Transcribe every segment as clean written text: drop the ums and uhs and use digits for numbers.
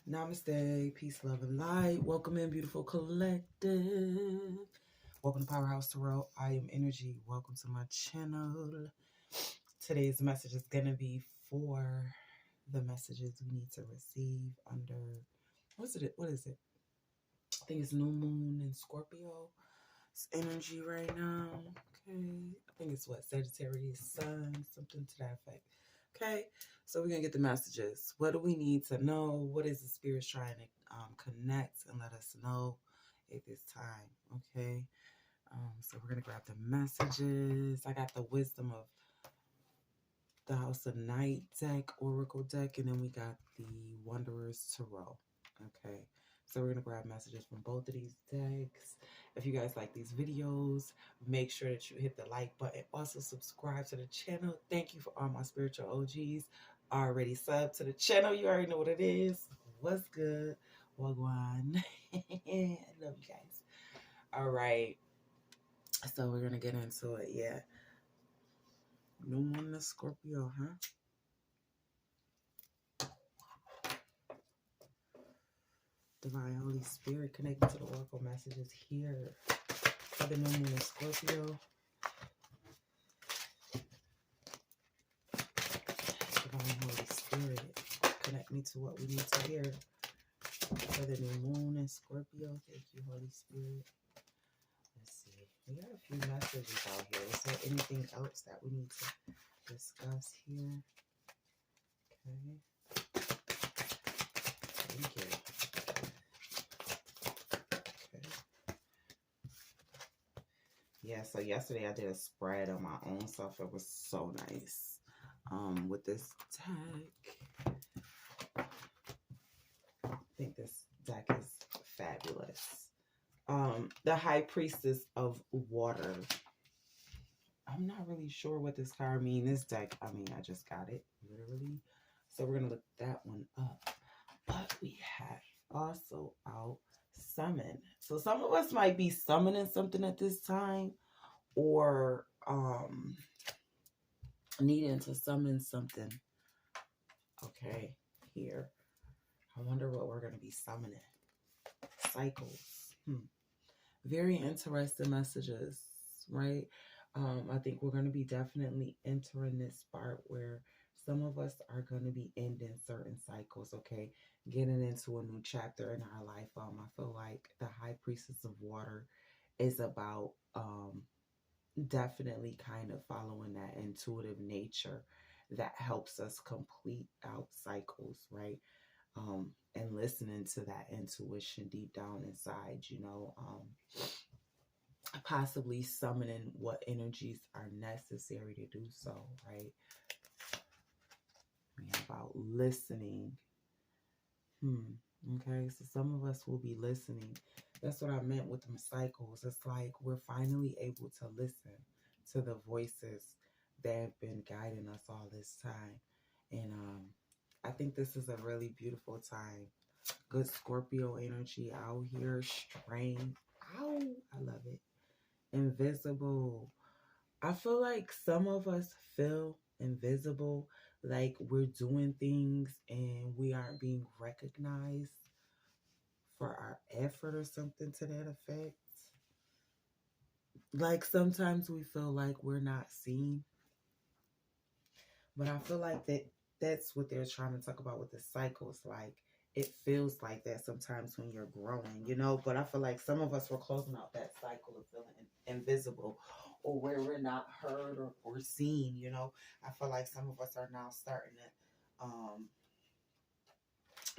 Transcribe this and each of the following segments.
Namaste, peace, love, and light. Welcome in, beautiful collective. Welcome to Powerhouse Tarot. I am Energy. Welcome to my channel. Today's message is going to be for the messages we need to receive under, what is it? I think it's New Moon in Scorpio. It's energy right now. Okay. I think it's what? Sagittarius Sun, something to that effect. Okay, so we're going to get the messages. What do we need to know? What is the spirit trying to connect and let us know at this time? Okay, so we're going to grab the messages. I got the Wisdom of the House of Night deck, Oracle deck, and then we got the Wanderer's Tarot. Okay, so we're going to grab messages from both of these decks. If you guys like these videos, make sure that you hit the like button. Also subscribe to the channel. Thank you for all my spiritual OGs. Already sub to the channel. You already know what it is. What's good? Wagwan. I love you guys. All right. So we're going to get into it. Yeah. New Moon in Scorpio, huh? Divine Holy Spirit, connected to the Oracle messages here for the New Moon in Scorpio. Divine Holy Spirit, connect me to what we need to hear for the New Moon in Scorpio. Thank you, Holy Spirit. Let's see. We got a few messages out here. Is there anything else that we need to discuss here? Okay. Thank you. Yeah, so yesterday I did a spread on my own stuff. It was so nice. With this deck, I think this deck is fabulous. The High Priestess of Water. I'm not really sure what this card means. This deck, I just got it, literally. So we're going to look that one up. But we have also out Summon. So some of us might be summoning something at this time, or needing to summon something. Okay, here. I wonder what we're going to be summoning. Cycles. Very interesting messages, right? I think we're going to be definitely entering this part where some of us are going to be ending certain cycles, okay? Getting into a new chapter in our life. I feel like the High Priestess of Water is about definitely kind of following that intuitive nature that helps us complete out cycles, right? And listening to that intuition deep down inside, possibly summoning what energies are necessary to do so, right? We have about listening. Okay, so some of us will be listening. That's what I meant with them cycles. It's like we're finally able to listen to the voices that have been guiding us all this time. And I think this is a really beautiful time. Good Scorpio energy out here. Strength. Ow, I love it. Invisible. I feel like some of us feel invisible, like we're doing things and we aren't being recognized for our effort or something to that effect. Like sometimes we feel like we're not seen. But I feel like that's what they're trying to talk about with the cycles. Like it feels like that sometimes when you're growing, but I feel like some of us were closing out that cycle of feeling invisible, or where we're not heard or seen. I feel like some of us are now starting to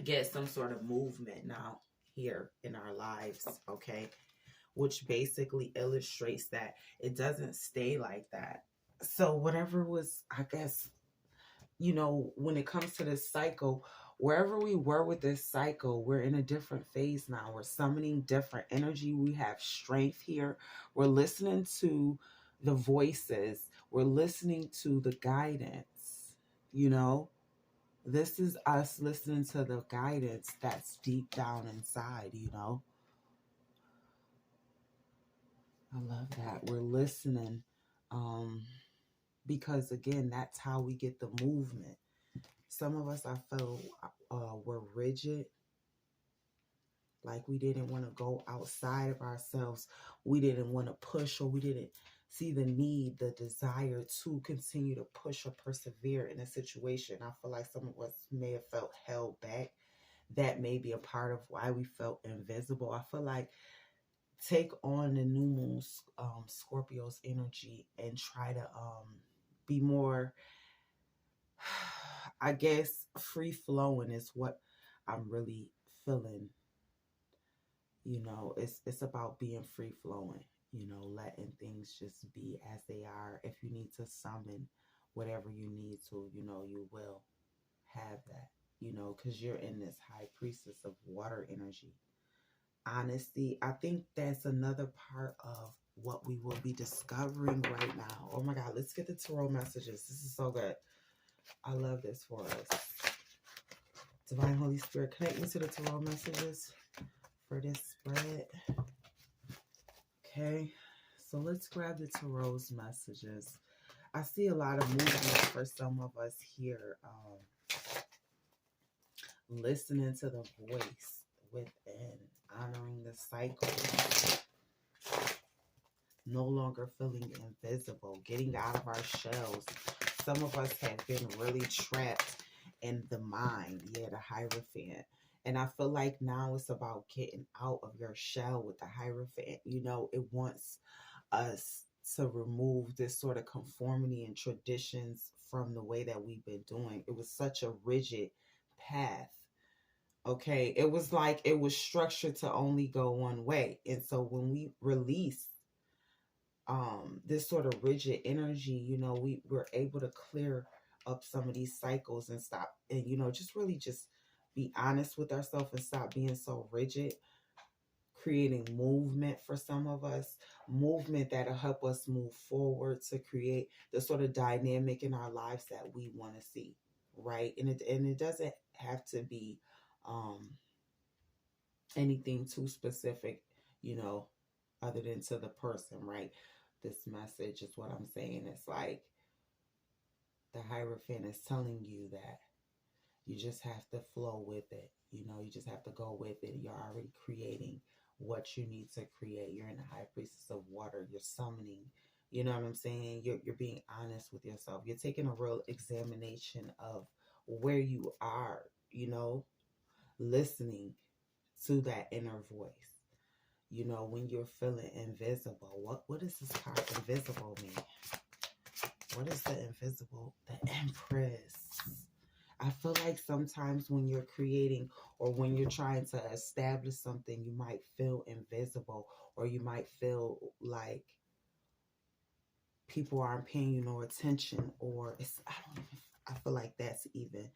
get some sort of movement now here in our lives, okay, which basically illustrates that it doesn't stay like that. So whatever was, I guess, when it comes to this cycle, wherever we were with this cycle, we're in a different phase now. We're summoning different energy. We have strength here. We're listening to the voices. We're listening to the guidance. This is us listening to the guidance that's deep down inside, I love that. We're listening. Because again, that's how we get the movement. Some of us, I feel, were rigid. Like we didn't want to go outside of ourselves. We didn't want to push, or we didn't see the need, the desire to continue to push or persevere in a situation. I feel like some of us may have felt held back. That may be a part of why we felt invisible. I feel like take on the new moon, Scorpio's energy, and try to be more, I guess, free flowing is what I'm really feeling. It's about being free flowing, letting things just be as they are. If you need to summon whatever you need to, you will have that, because you're in this high priestess of water energy. Honesty, I think that's another part of what we will be discovering right now. Oh my God, let's get the tarot messages. This is so good. I love this for us. Divine Holy Spirit, connect me to the tarot messages for this spread. Okay, so let's grab the tarot's messages. I see a lot of movement for some of us here. Listening to the voice within, honoring the cycle, no longer feeling invisible, getting out of our shells. Some of us have been really trapped in the mind, the Hierophant. And I feel like now it's about getting out of your shell with the Hierophant. It wants us to remove this sort of conformity and traditions from the way that we've been doing. It was such a rigid path. Okay, it was like it was structured to only go one way. And so when we release this sort of rigid energy, we were able to clear up some of these cycles and stop and just really just be honest with ourselves and stop being so rigid, creating movement for some of us, movement that'll help us move forward to create the sort of dynamic in our lives that we want to see, right? And it doesn't have to be anything too specific, other than to the person, right? This message is what I'm saying. It's like the Hierophant is telling you that you just have to flow with it. You just have to go with it. You're already creating what you need to create. You're in the high priestess of water. You're summoning. You know what I'm saying? You're being honest with yourself. You're taking a real examination of where you are, listening to that inner voice. When you're feeling invisible, what does this card invisible mean? What is the invisible? The Empress. I feel like sometimes when you're creating or when you're trying to establish something, you might feel invisible, or you might feel like people aren't paying you no attention, or I feel like that's even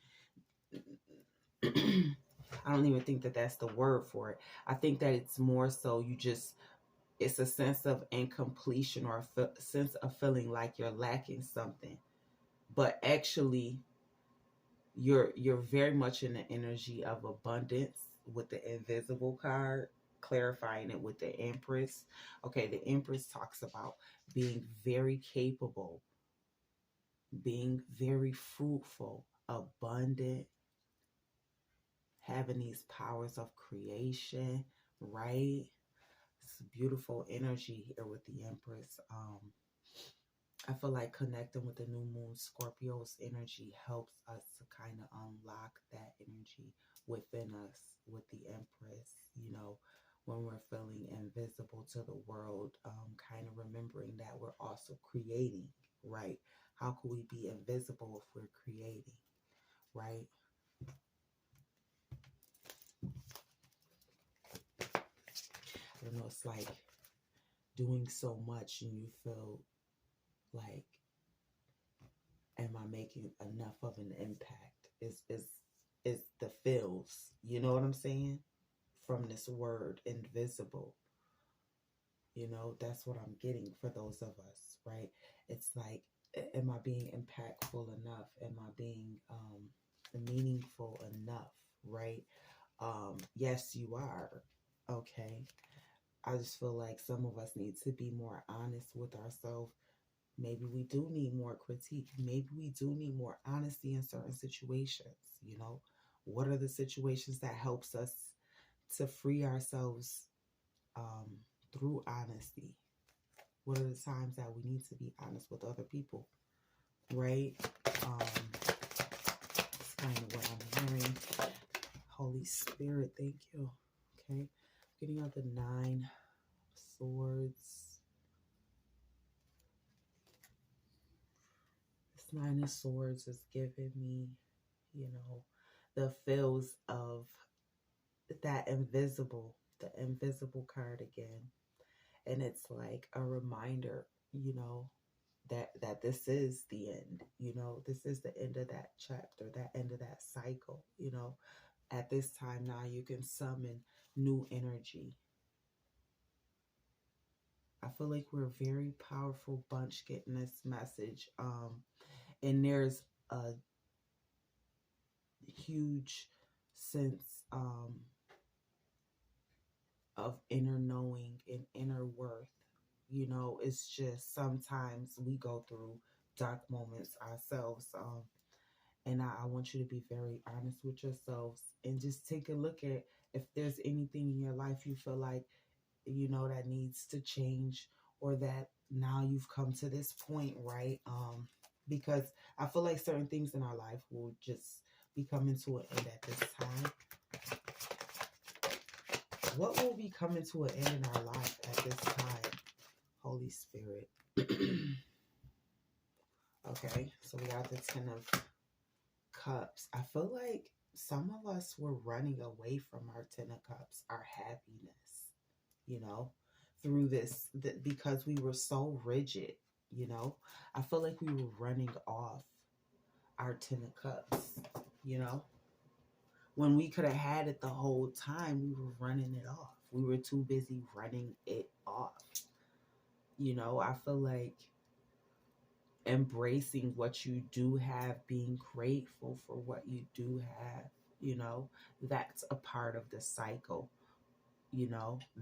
I don't even think that that's the word for it. I think that it's more so it's a sense of incompletion, or a sense of feeling like you're lacking something. But actually, you're very much in the energy of abundance with the invisible card, clarifying it with the Empress. Okay, the Empress talks about being very capable, being very fruitful, abundant, having these powers of creation, right? It's beautiful energy here with the Empress. I feel like connecting with the new moon Scorpio's energy helps us to kind of unlock that energy within us with the Empress, when we're feeling invisible to the world, kind of remembering that we're also creating, right? How could we be invisible if we're creating, right? I don't know, it's like doing so much and you feel like, am I making enough of an impact? Is the feels, you know what I'm saying? From this word invisible, that's what I'm getting for those of us, right? It's like, am I being impactful enough? Am I being meaningful enough, right? Yes, you are. Okay. I just feel like some of us need to be more honest with ourselves. Maybe we do need more critique. Maybe we do need more honesty in certain situations. What are the situations that helps us to free ourselves through honesty. What are the times that we need to be honest with other people, right? That's kind of what I'm hearing. Holy Spirit, thank you. Okay, getting out the 9 of Swords. This 9 of Swords is giving me, the feels of the invisible card again. And it's like a reminder, that this is the end. This is the end of that chapter, that end of that cycle. At this time now you can summon new energy. I feel like we're a very powerful bunch getting this message. And there's a huge sense of inner knowing and inner worth. It's just sometimes we go through dark moments ourselves. And I want you to be very honest with yourselves and just take a look at if there's anything in your life you feel like, that needs to change, or that now you've come to this point, right? Because I feel like certain things in our life will just be coming to an end at this time. What will be coming to an end in our life at this time? Holy Spirit. Okay, so we got the 10 of Cups. I feel like some of us were running away from our 10 of Cups, our happiness, through this, because we were so rigid, I feel like we were running off our 10 of Cups, when we could have had it the whole time. We were running it off. We were too busy running it off. I feel like embracing what you do have, being grateful for what you do have, that's a part of the cycle.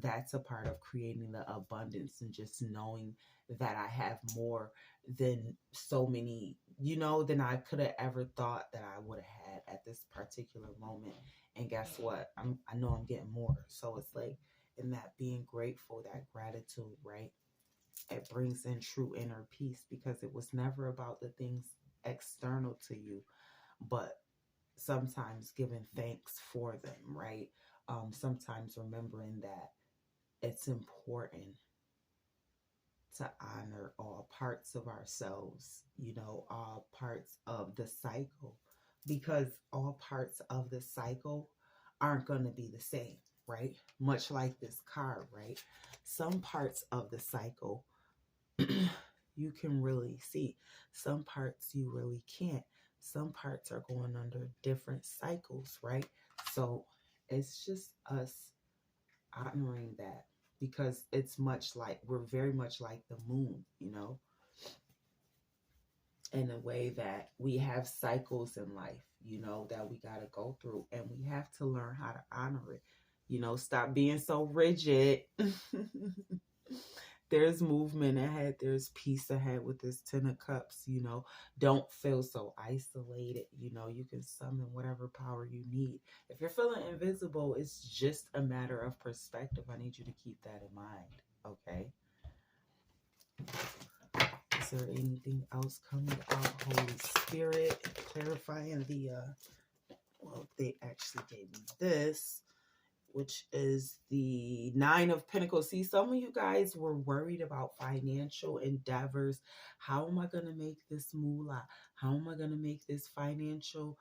That's a part of creating the abundance, and just knowing that I have more than so many, than I could have ever thought that I would have had at this particular moment. And guess what? I know I'm getting more. So it's like, in that being grateful, that gratitude, right? It brings in true inner peace, because it was never about the things external to you, but sometimes giving thanks for them, right? Sometimes remembering that it's important to honor all parts of ourselves, all parts of the cycle, because all parts of the cycle aren't going to be the same, right? Much like this card, right? Some parts of the cycle you can really see. Some parts you really can't. Some parts are going under different cycles, right? So it's just us honoring that, because it's much like, we're very much like the moon, in a way that we have cycles in life, that we got to go through, and we have to learn how to honor it. Stop being so rigid. There's movement ahead. There's peace ahead with this 10 of Cups. Don't feel so isolated. You can summon whatever power you need. If you're feeling invisible, it's just a matter of perspective. I need you to keep that in mind. Okay. Is there anything else coming out? Holy Spirit, clarifying the, well, they actually gave me this, which is the 9 of Pentacles. See, some of you guys were worried about financial endeavors. How am I going to make this moolah? How am I going to make this financial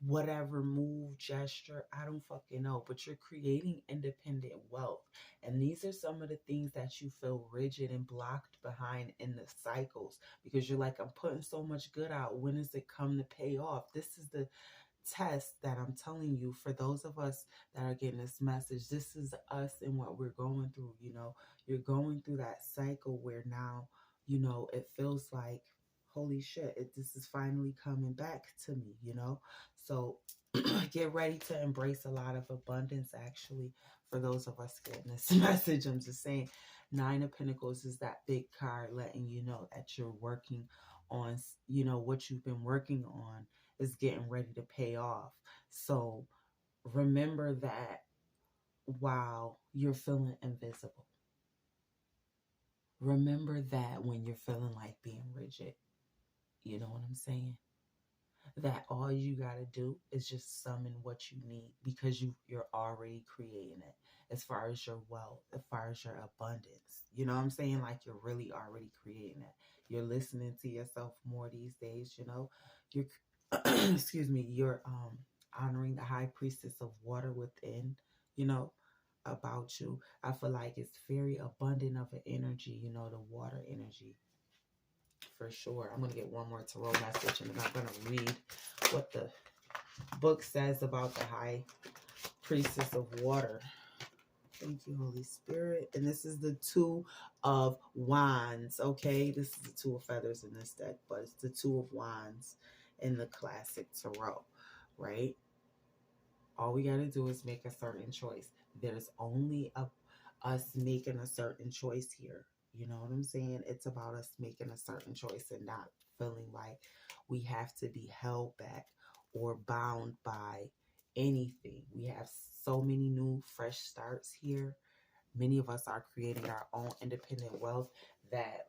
whatever move, gesture? I don't fucking know. But you're creating independent wealth. And these are some of the things that you feel rigid and blocked behind in the cycles, because you're like, I'm putting so much good out. When does it come to pay off? This is the test that I'm telling you. For those of us that are getting this message, this is us and what we're going through. You're going through that cycle where now, it feels like, holy shit, this is finally coming back to me, so get ready to embrace a lot of abundance. Actually, for those of us getting this message, I'm just saying, 9 of Pentacles is that big card letting you know that you're working on, what you've been working on is getting ready to pay off. So remember that while you're feeling invisible. Remember that when you're feeling like being rigid. You know what I'm saying? That all you got to do is just summon what you need, because you're already creating it. As far as your wealth, as far as your abundance, you know what I'm saying? Like, you're really already creating it. You're listening to yourself more these days. You're excuse me, you're honoring the high priestess of water within, you know about you. I feel like it's very abundant of an energy, the water energy, for sure. I'm going to get one more tarot message, and then I'm going to read what the book says about the high priestess of water. Thank you, Holy Spirit. And this is the Two of Wands, okay? This is the Two of Feathers in this deck, but it's the Two of Wands in the classic tarot, right? All we got to do is make a certain choice. There's only us making a certain choice here. You know what I'm saying? It's about us making a certain choice and not feeling like we have to be held back or bound by anything. We have so many new, fresh starts here. Many of us are creating our own independent wealth that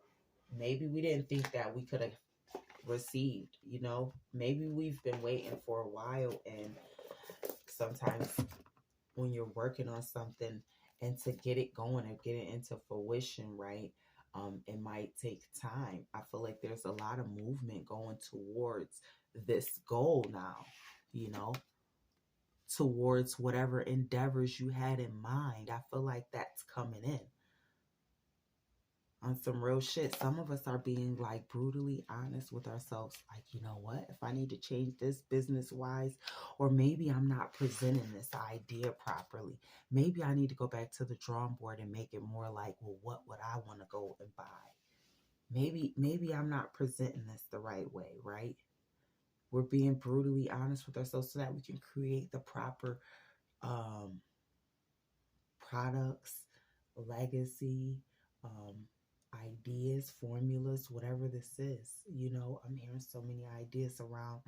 maybe we didn't think that we could have received. Maybe we've been waiting for a while, and sometimes when you're working on something and to get it going and get it into fruition, right? It might take time. I feel like there's a lot of movement going towards this goal now, towards whatever endeavors you had in mind. I feel like that's coming in on some real shit. Some of us are being like brutally honest with ourselves. Like, you know what? If I need to change this business wise, or maybe I'm not presenting this idea properly. Maybe I need to go back to the drawing board and make it more like, well, what would I want to go and buy? Maybe I'm not presenting this the right way, right? We're being brutally honest with ourselves so that we can create the proper products, legacy, ideas, formulas, whatever this is. I'm hearing so many ideas around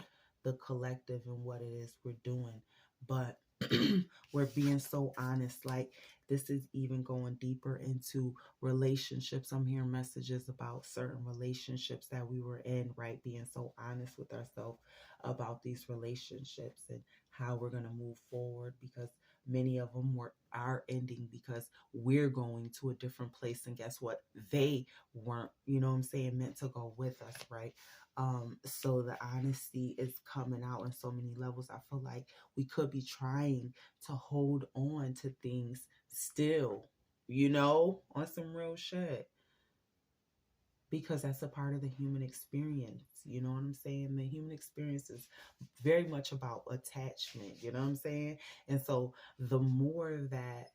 the collective and what it is we're doing, but we're being so honest. Like, this is even going deeper into relationships. I'm hearing messages about certain relationships that we were in, right? Being so honest with ourselves about these relationships and how we're going to move forward, because many of them are ending because we're going to a different place, and guess what? They weren't, meant to go with us, right? So the honesty is coming out in so many levels. I feel like we could be trying to hold on to things still, on some real shit, because that's a part of the human experience. You know what I'm saying? The human experience is very much about attachment, you know what I'm saying? And so the more that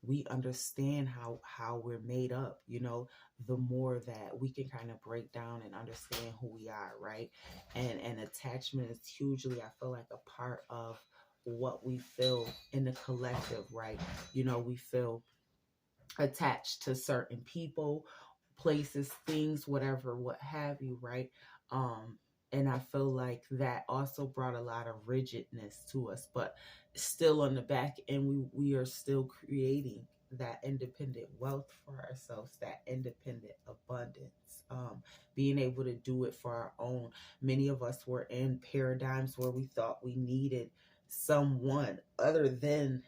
we understand how we're made up, the more that we can kind of break down and understand who we are, right? And attachment is hugely, I feel like, a part of what we feel in the collective, right? We feel attached to certain people, places, things, whatever, what have you, right? And I feel like that also brought a lot of rigidness to us, but still on the back end, we are still creating that independent wealth for ourselves, that independent abundance, being able to do it for our own. Many of us were in paradigms where we thought we needed someone other than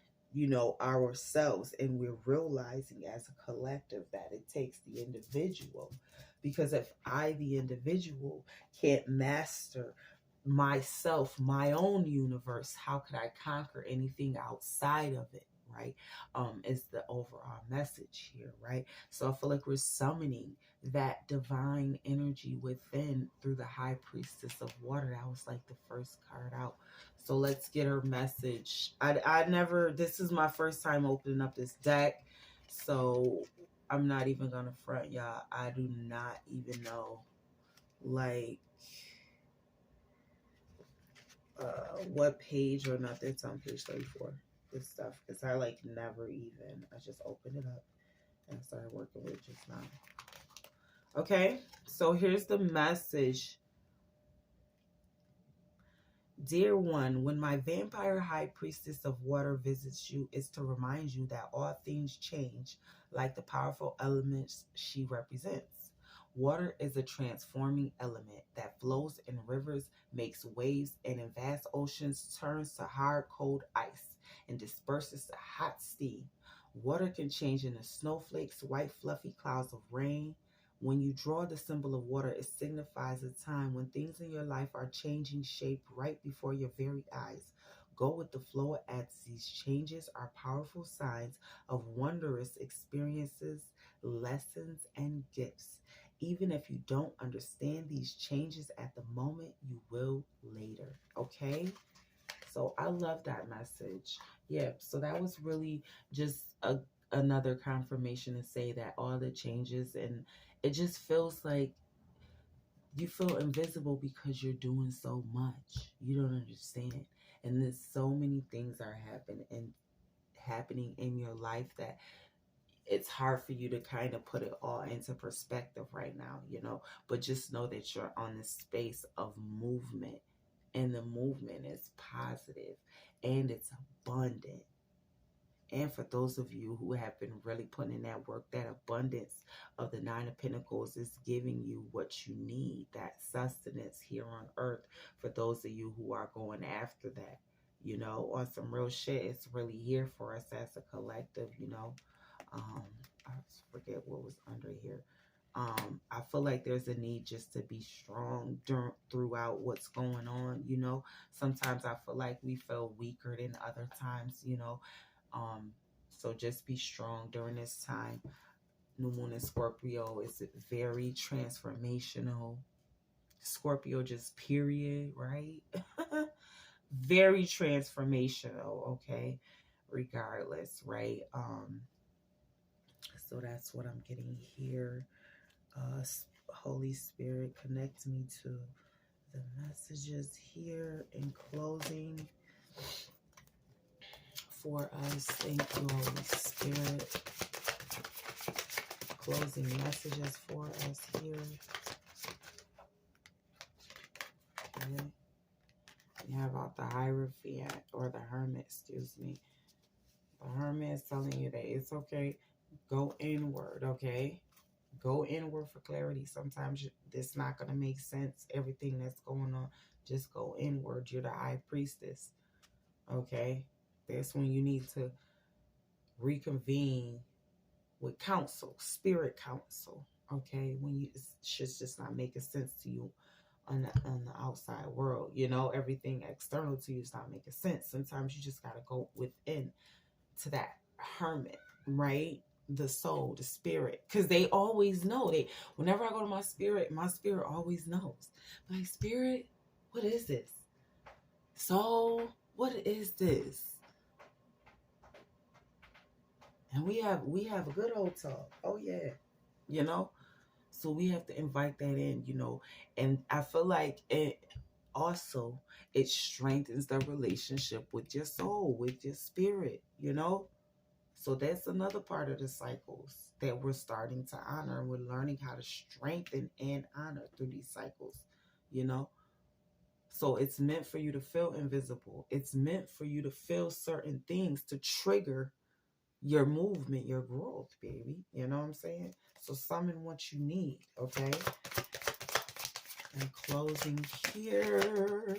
ourselves, and we're realizing as a collective that it takes the individual, because if I, the individual, can't master myself, my own universe, how could I conquer anything outside of it, right? Is the overall message here, right? So I feel like we're summoning that divine energy within through the high priestess of water. That was like the first card out. So let's get her message. This is my first time opening up this deck, so I'm not even gonna front y'all. I do not even know, like, what page or nothing. It's on page 34, this stuff, because I I just opened it up and started working with it just now. Okay, so here's the message. Dear one, when my vampire high priestess of water visits you, it's to remind you that all things change, like the powerful elements she represents. Water is a transforming element that flows in rivers, makes waves, and in vast oceans turns to hard, cold ice and disperses to hot steam. Water can change into snowflakes, white, fluffy clouds of rain. When you draw the symbol of water, it signifies a time when things in your life are changing shape right before your very eyes. Go with the flow, as these changes are powerful signs of wondrous experiences, lessons, and gifts. Even if you don't understand these changes at the moment, you will later. Okay? So I love that message. Yeah, so that was really just another confirmation to say that all the changes, and it just feels like you feel invisible because you're doing so much. You don't understand. And there's so many things are happening in your life that it's hard for you to kind of put it all into perspective right now, but just know that you're on this space of movement, and the movement is positive and it's abundant. And for those of you who have been really putting in that work, that abundance of the Nine of Pentacles is giving you what you need, that sustenance here on earth. For those of you who are going after that, on some real shit, it's really here for us as a collective, I forget what was under here. I feel like there's a need just to be strong throughout what's going on. Sometimes I feel like we feel weaker than other times. So just be strong during this time. New Moon in Scorpio is very transformational. Scorpio, just period, right? Very transformational. Okay, regardless, right? So that's what I'm getting here. Holy Spirit, connect me to the messages here in closing for us. Thank you, Holy Spirit. Closing messages for us here. Okay. You have out the Hierophant, or the Hermit, excuse me. The Hermit is telling you that it's okay. Go inward, okay? Go inward for clarity. Sometimes it's not going to make sense, everything that's going on. Just go inward. You're the High Priestess, okay? That's when you need to reconvene with counsel, spirit counsel, okay? When it's just not making sense to you on the outside world. Everything external to you is not making sense. Sometimes you just got to go within to that hermit, right? The soul, the spirit, because they always know. Whenever I go to my spirit always knows. My spirit, what is this? Soul, what is this? And we have a good old talk. Oh yeah, So we have to invite that in, and I feel like it strengthens the relationship with your soul, with your spirit, So that's another part of the cycles that we're starting to honor. We're learning how to strengthen and honor through these cycles, So it's meant for you to feel invisible. It's meant for you to feel certain things to trigger your movement, your growth, baby. You know what I'm saying? So summon what you need, okay? And closing here.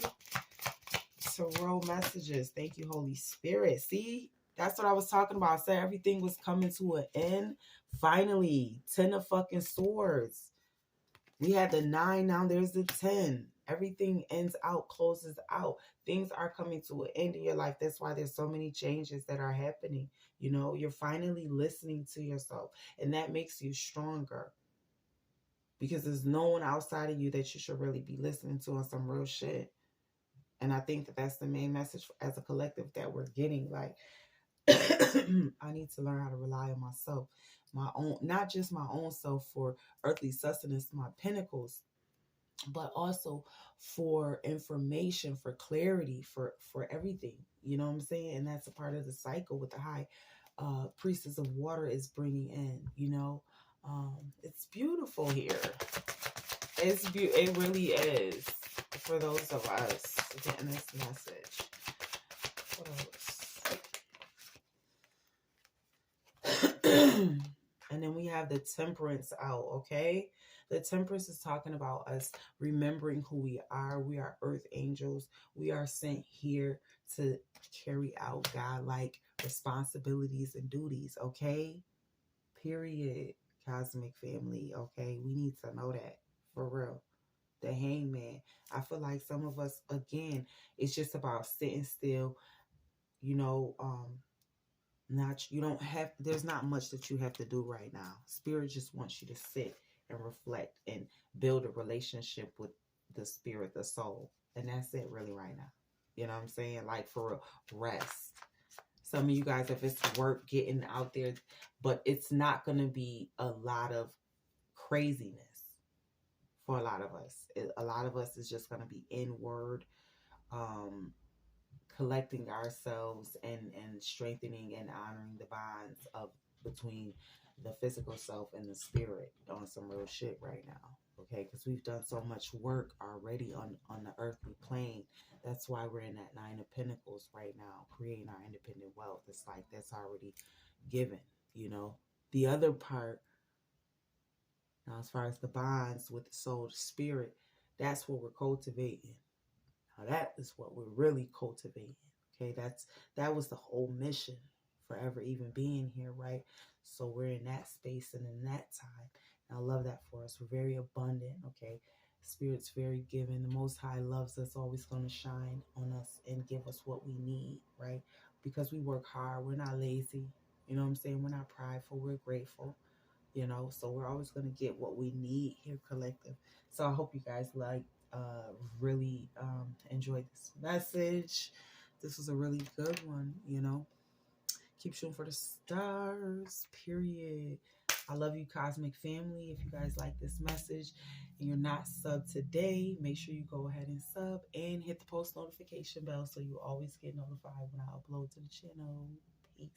Tarot messages. Thank you, Holy Spirit. See? That's what I was talking about. I said everything was coming to an end. Finally, 10 of fucking swords. We had the 9, now there's the 10. Everything ends out, closes out. Things are coming to an end in your life. That's why there's so many changes that are happening. You're finally listening to yourself, and that makes you stronger. Because there's no one outside of you that you should really be listening to on some real shit. And I think that that's the main message as a collective that we're getting. Like, I need to learn how to rely on myself, my own, not just my own self for earthly sustenance, my pentacles, but also for information, for clarity, for everything. You know what I'm saying? And that's a part of the cycle with the High Priestess of Water is bringing in. It's beautiful here. It really is. for those of us getting this message. What else? And then we have the temperance out, okay? The temperance is talking about us remembering who we are. We are earth angels. We are sent here to carry out God-like responsibilities and duties, okay? Period. Cosmic family, okay? We need to know that, for real. The hangman. I feel like some of us, again, it's just about sitting still, you know, not, you don't have, there's not much that you have to do right now. Spirit just wants you to sit and reflect and build a relationship with the spirit, the soul. And that's it really right now. You know what I'm saying? Like, for real, rest. Some of you guys, if it's work, getting out there, but it's not going to be a lot of craziness for a lot of us. A lot of us is just going to be inward, collecting ourselves and strengthening and honoring the bonds of between the physical self and the spirit on some real shit right now. Okay, because we've done so much work already on the earthly plane. That's why we're in that Nine of Pentacles right now, creating our independent wealth. It's like that's already given, you know. The other part, now, as far as the bonds with the soul, the spirit, that's what we're cultivating. Now, that is what we're really cultivating. Okay, that was the whole mission for ever even being here, right? So we're in that space and in that time. And I love that for us. We're very abundant, okay? Spirit's very giving. The Most High loves us, always going to shine on us and give us what we need, right? Because we work hard. We're not lazy. You know what I'm saying? We're not prideful. We're grateful. You know, so we're always going to get what we need here, collective. So I hope you guys really enjoyed this message. This was a really good one, you know. Keep shooting for the stars, period. I love you, Cosmic Family. If you guys like this message and you're not subbed today, make sure you go ahead and sub and hit the post notification bell so you always get notified when I upload to the channel. Peace.